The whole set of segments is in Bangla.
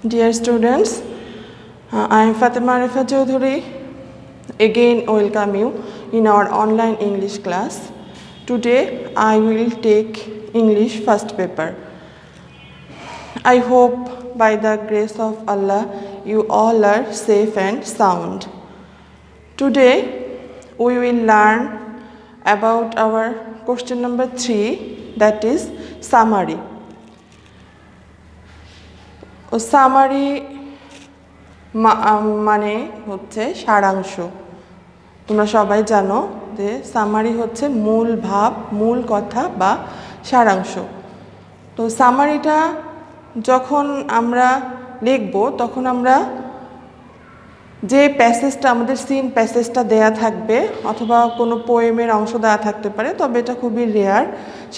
Dear students, I am Fatima Rifa Chaudhuri. Again, welcome you in our online English class. Today, I will take English first paper. I hope by the grace of Allah, you all are safe and sound. Today, we will learn about our question number 3, that is summary. Summary মানে হচ্ছে সারাংশ। তোমরা সবাই জানো যে সামারি হচ্ছে মূল ভাব, মূল কথা বা সারাংশ। তো সামারিটা যখন আমরা লিখব তখন আমরা যে প্যাসেজটা আমাদের সিন প্যাসেজটা দেয়া থাকবে অথবা কোনো পোয়েমের অংশ দেওয়া থাকতে পারে, তবে এটা খুবই রেয়ার।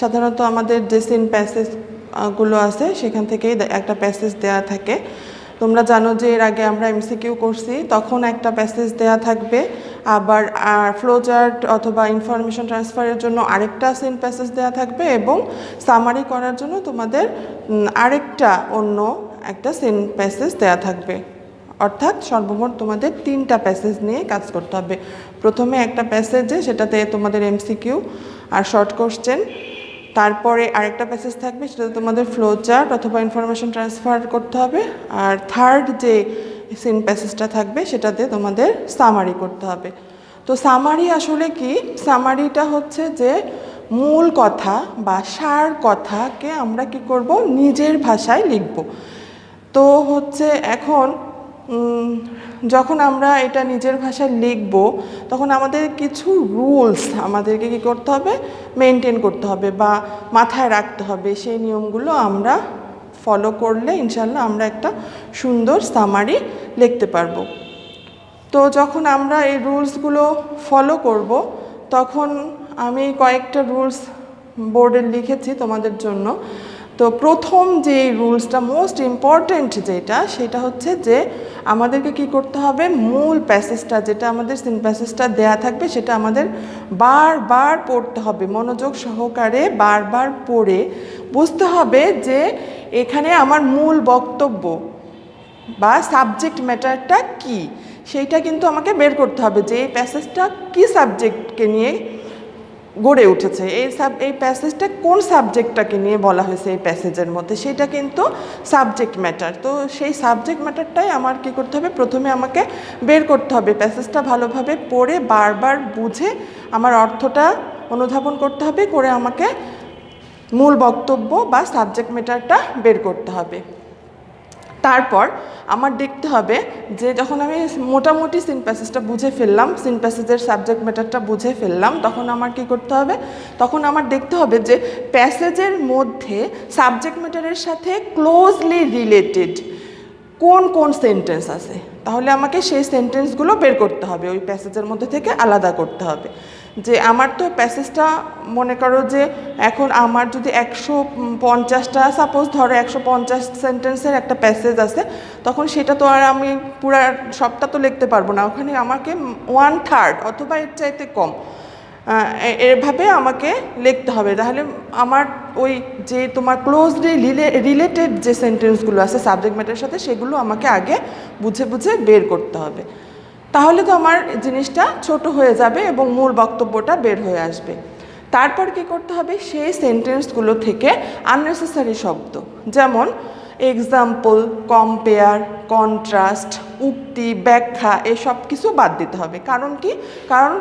সাধারণত আমাদের যে সিন প্যাসেজ গুলো আছে সেখান থেকেই একটা প্যাসেজ দেয়া থাকে। তোমরা জানো যে এর আগে আমরা এমসিকিউ করছি, তখন একটা প্যাসেজ দেয়া থাকবে, আবার ফ্লোচার্ট অথবা ইনফরমেশন ট্রান্সফারের জন্য আরেকটা সিন প্যাসেজ দেয়া থাকবে এবং সামারি করার জন্য তোমাদের আরেকটা অন্য একটা সিন প্যাসেজ দেয়া থাকবে। অর্থাৎ সর্বমোট তোমাদের 3টা প্যাসেজ নিয়ে কাজ করতে হবে। প্রথমে একটা প্যাসেজে সেটাতে তোমাদের এমসিকিউ আর শর্ট কোশ্চেন, তারপরে আরেকটা প্যাসেজ থাকবে সেটাতে তোমাদের ফ্লো চার্ট অথবা ইনফরমেশন ট্রান্সফার করতে হবে, আর থার্ড যে সিন প্যাসেজটা থাকবে সেটাতে তোমাদের সামারি করতে হবে। তো সামারি আসলে কি? সামারিটা হচ্ছে যে মূল কথা বা সার কথাকে আমরা কি করব, নিজের ভাষায় লিখব। তো হচ্ছে এখন যখন আমরা এটা নিজের ভাষায় লিখব তখন আমাদের কিছু রুলস আমাদেরকে কী করতে হবে, মেনটেন করতে হবে বা মাথায় রাখতে হবে। সেই নিয়মগুলো আমরা ফলো করলে ইনশাল্লাহ আমরা একটা সুন্দর সামারি লিখতে পারবো। তো যখন আমরা এই রুলসগুলো ফলো করব তখন আমি কয়েকটা রুলস বোর্ডে লিখেছি তোমাদের জন্য। তো প্রথম যে রুলসটা মোস্ট ইম্পর্ট্যান্ট সেটা হচ্ছে যে আমাদেরকে কি করতে হবে, মূল প্যাসেজটা যেটা আমাদের সিন প্যাসেজটা দেয়া থাকবে সেটা আমাদের বারবার পড়তে হবে, মনোযোগ সহকারে বারবার পড়ে বুঝতে হবে যে এখানে আমার মূল বক্তব্য বা সাবজেক্ট ম্যাটারটা কি, সেইটা কিন্তু আমাকে বের করতে হবে যে এই প্যাসেজটা কী সাবজেক্টকে নিয়ে গড়ে উঠেছে, এই প্যাসেজটা কোন সাবজেক্টটাকে নিয়ে বলা হয়েছে এই প্যাসেজের মধ্যে, সেটা কিন্তু সাবজেক্ট ম্যাটার। তো সেই সাবজেক্ট ম্যাটারটাই আমার কী করতে হবে, প্রথমে আমাকে বের করতে হবে। প্যাসেজটা ভালোভাবে পড়ে বারবার বুঝে আমার অর্থটা অনুধাবন করতে হবে, করে আমাকে মূল বক্তব্য বা সাবজেক্ট ম্যাটারটা বের করতে হবে। তারপর আমার দেখতে হবে যে যখন আমি মোটামুটি সিন প্যাসেজটা বুঝে ফেললাম, সিন প্যাসেজের সাবজেক্ট ম্যাটারটা বুঝে ফেললাম, তখন আমার কি করতে হবে, তখন আমার দেখতে হবে যে প্যাসেজের মধ্যে সাবজেক্ট ম্যাটারের সাথে ক্লোজলি রিলেটেড কোন কোন সেন্টেন্স আছে। তাহলে আমাকে সেই সেন্টেন্সগুলো বের করতে হবে, ওই প্যাসেজের মধ্যে থেকে আলাদা করতে হবে। যে আমার তো প্যাসেজটা মনে করো যে এখন আমার যদি 150টা সাপোজ ধরো 150 সেন্টেন্সের একটা প্যাসেজ আছে, তখন সেটা তো আর আমি পুরা সবটা তো লিখতে পারবো না, ওখানে আমাকে 1/3 অথবা এর চাইতে কম এভাবে আমাকে লিখতে হবে। তাহলে আমার ওই যে তোমার ক্লোজলি রিলেটেড যে সেন্টেন্সগুলো আছে সাবজেক্ট ম্যাটারের সাথে, সেগুলো আমাকে আগে বুঝে বুঝে বের করতে হবে। তাহলে তো আমার জিনিসটা ছোট হয়ে যাবে এবং মূল বক্তব্যটা বের হয়ে আসবে। তারপর কি করতে হবে, সেই সেন্টেন্সগুলো থেকে আননেসেসারি শব্দ যেমন এক্সাম্পল, কম্পেয়ার, কন্ট্রাস্ট, উক্তি, ব্যাখ্যা এসব কিছু বাদ দিতে হবে। কারণ কি? কারণ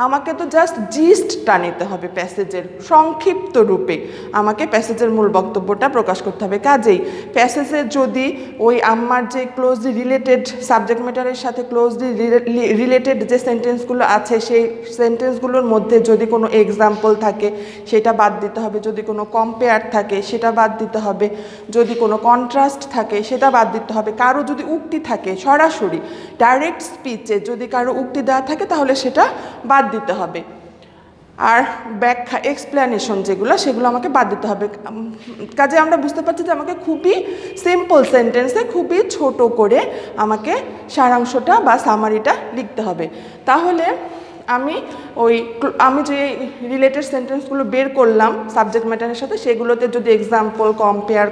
আমাকে তো জাস্ট জিস্টটা নিতে হবে, প্যাসেজের সংক্ষিপ্ত রূপে আমাকে প্যাসেজের মূল বক্তব্যটা প্রকাশ করতে হবে। কাজেই প্যাসেজের যদি ওই আমার যে ক্লোজলি রিলেটেড সাবজেক্ট ম্যাটারের সাথে ক্লোজলি রিলেটেড যে সেন্টেন্সগুলো আছে, সেই সেন্টেন্সগুলোর মধ্যে যদি কোনো এক্সাম্পল থাকে সেটা বাদ দিতে হবে, যদি কোনো কম্পেয়ার থাকে সেটা বাদ দিতে হবে, যদি কোনো কন্ট্রাস্ট থাকে সেটা বাদ দিতে হবে, কারো যদি উক্তি থাকে সরাসরি ডাইরেক্ট স্পিচে যদি কারো উক্তি দেওয়া থাকে তাহলে সেটা বাদ দিতে হবে, আর ব্যাখ্যা এক্সপ্লেনেশন যেগুলো সেগুলো আমাকে বাদ দিতে হবে। কাজে আমরা বুঝতে পারছি যে আমাকে খুবই সিম্পল সেন্টেন্সে খুবই ছোট করে আমাকে সারাংশটা বা সামারিটা লিখতে হবে। তাহলে আমি আমি যে রিলেটেড সেন্টেন্সগুলো বের করলাম সাবজেক্ট ম্যাটারের সাথে, সেগুলোতে যদি এক্সাম্পল, কম্পেয়ার,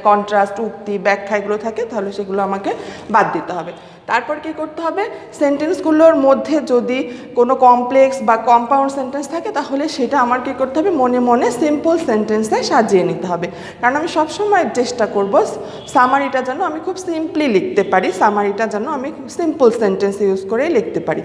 কন্ট্রাস্ট, উক্তি, ব্যাখ্যা এগুলো থাকে তাহলে সেগুলো আমাকে বাদ দিতে হবে। তারপর কি করতে হবে, সেন্টেন্সগুলোর মধ্যে যদি কোনো কমপ্লেক্স বা কম্পাউন্ড সেন্টেন্স থাকে তাহলে সেটা আমার কি করতে হবে, মনে মনে সিম্পল সেন্টেন্সে সাজিয়ে নিতে হবে। কারণ আমি সবসময় চেষ্টা করব সামারিটা যেন আমি খুব সিম্পলি লিখতে পারি, সামারিটা যেন আমি সিম্পল সেন্টেন্স ইউজ করে লিখতে পারি।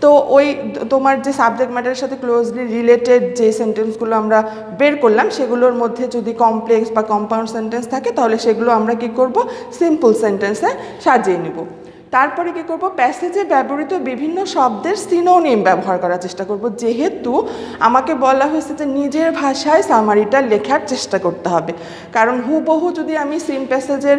তো ওই তোমার যে সাবজেক্ট ম্যাটারের সাথে ক্লোজলি রিলেটেড যে সেন্টেন্সগুলো আমরা বের করলাম সেগুলোর মধ্যে যদি কমপ্লেক্স বা কম্পাউন্ড সেন্টেন্স থাকে তাহলে সেগুলো আমরা কি করব, সিম্পল সেন্টেন্সে সাজিয়ে নিব। তারপরে কি করব, প্যাসেজে ব্যবহৃত বিভিন্ন শব্দের সিনোনিম ব্যবহার করার চেষ্টা করব। যেহেতু আমাকে বলা হয়েছে যে নিজের ভাষায় সামারিটা লেখার চেষ্টা করতে হবে, কারণ হুবহু যদি আমি সিন প্যাসেজের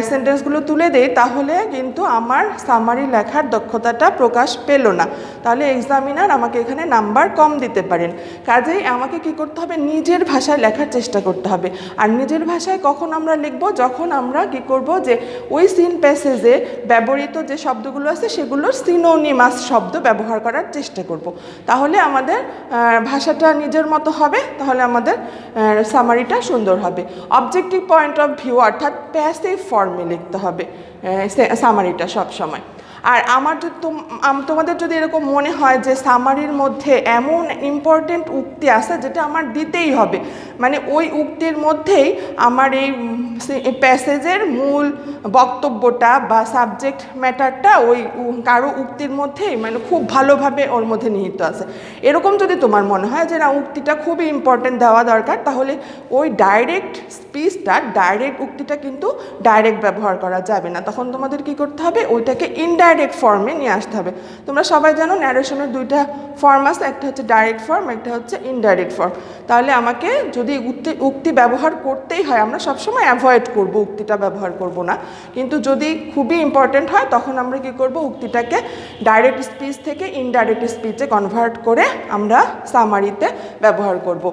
সেন্টেন্সগুলো তুলে দেই তাহলে কিন্তু আমার সামারি লেখার দক্ষতাটা প্রকাশ পেল না, তাহলে এক্সামিনার আমাকে এখানে নাম্বার কম দিতে পারেন। কাজেই আমাকে কি করতে হবে, নিজের ভাষায় লেখার চেষ্টা করতে হবে। আর নিজের ভাষায় কখন আমরা লিখব, যখন আমরা কি করব যে ওই সিন প্যাসেজে ব্যবহৃত যে শব্দগুলো আছে সেগুলোর সিনোনিমাস শব্দ ব্যবহার করার চেষ্টা করব। তাহলে আমাদের ভাষাটা নিজের মতো হবে, তাহলে আমাদের সামারিটা সুন্দর হবে। অবজেক্টিভ পয়েন্ট অফ ভিউ অর্থাৎ প্যাসিভ ফর্মে লিখতে হবে সামারিটা সব সময়। আর তোমাদের যদি এরকম মনে হয় যে সামারির মধ্যে এমন ইম্পর্টেন্ট উক্তি আছে যেটা আমার দিতেই হবে, মানে ওই উক্তির মধ্যেই আমার এই প্যাসেজের মূল বক্তব্যটা বা সাবজেক্ট ম্যাটারটা ওই কারো উক্তির মধ্যেই মানে খুব ভালোভাবে ওর মধ্যে নিহিত আছে, এরকম যদি তোমার মনে হয় যে না উক্তিটা খুবই ইম্পর্টেন্ট দেওয়া দরকার, তাহলে ওই ডাইরেক্ট স্পিচটা, ডাইরেক্ট উক্তিটা কিন্তু ডাইরেক্ট ব্যবহার করা যাবে না। তখন তোমাদের কি করতে হবে, ওইটাকে ইনডাইরেক্ট ফর্মে নিয়ে আসতে হবে। তোমরা সবাই জানো ন্যারেশনের দুইটা ফর্ম আছে, একটা হচ্ছে ডাইরেক্ট ফর্ম, একটা হচ্ছে ইনডাইরেক্ট ফর্ম। তাহলে আমাকে যদি উক্তি ব্যবহার করতেই হয়, আমরা সবসময় অ্যাভয়েড করব, উক্তিটা ব্যবহার করব না, কিন্তু যদি খুবই ইম্পর্টেন্ট হয় তখন আমরা কি করব, উক্তিটাকে ডাইরেক্ট স্পিচ থেকে ইনডাইরেক্ট স্পিচে কনভার্ট করে আমরা সামারিতে ব্যবহার করব।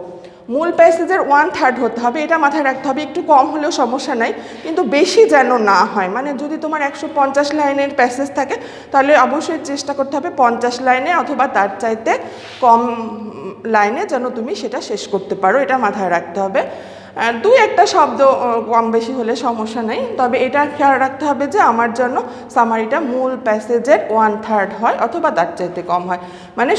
মূল প্যাসেজের 1/3 হতে হবে, এটা মাথায় রাখতে হবে। একটু কম হলেও সমস্যা নাই, কিন্তু বেশি যেন না হয়। মানে যদি তোমার 150 লাইনের প্যাসেজ থাকে তাহলে অবশ্যই চেষ্টা করতে হবে 50 লাইনে অথবা তার চাইতে কম লাইনে যেন তুমি সেটা শেষ করতে পারো, এটা মাথায় রাখতে হবে। দুই একটা শব্দ কম বেশি হলে সমস্যা নেই, তবে এটা খেয়াল রাখতে হবে যে আমার জন্য সামারিটা মূল প্যাসেজের 1/3 হয় অথবা তার চাইতে কম হয়, মানে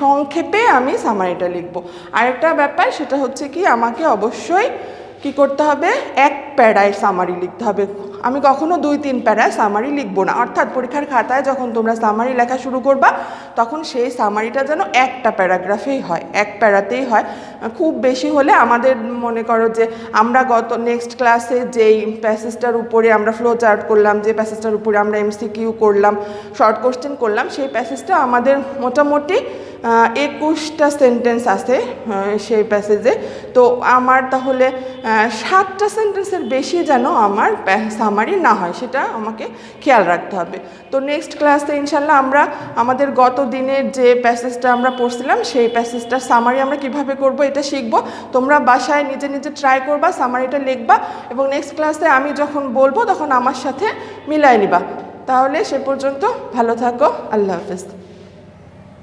সংক্ষেপে আমি সামারিটা লিখব। আরেকটা ব্যাপার সেটা হচ্ছে কি, আমাকে অবশ্যই কি করতে হবে, এক প্যারায় সামারি লিখতে হবে। আমি কখনো 2-3 প্যারায় সামারি লিখবো না, অর্থাৎ পরীক্ষার খাতায় যখন তোমরা সামারি লেখা শুরু করবা তখন সেই সামারিটা যেন একটা প্যারাগ্রাফেই হয়, এক প্যারাতেই হয়। খুব বেশি হলে আমাদের মনে করো যে আমরা নেক্সট ক্লাসে যেই প্যাসেজটার উপরে আমরা ফ্লো চার্ট করলাম, যে প্যাসেজটার উপরে আমরা MCQ করলাম, শর্ট কোশ্চেন করলাম, সেই প্যাসেজটা আমাদের মোটামুটি 21টা সেন্টেন্স আছে সেই প্যাসেজে। তো আমার তাহলে 7টা সেন্টেন্সের বেশি যেন আমার সামারি না হয়, সেটা আমাকে খেয়াল রাখতে হবে। তো নেক্সট ক্লাসে ইনশাল্লাহ আমরা আমাদের গত দিনের যে প্যাসেজটা আমরা পড়ছিলাম সেই প্যাসেজটার সামারি আমরা কিভাবে করব এটা শিখব। তোমরা বাসায় নিজে নিজে ট্রাই করবা, সামারিটা লিখবা, এবং নেক্সট ক্লাসে আমি যখন বলবো তখন আমার সাথে মিলাই নিবা। তাহলে সে পর্যন্ত ভালো থাকো, আল্লাহ হাফেজ।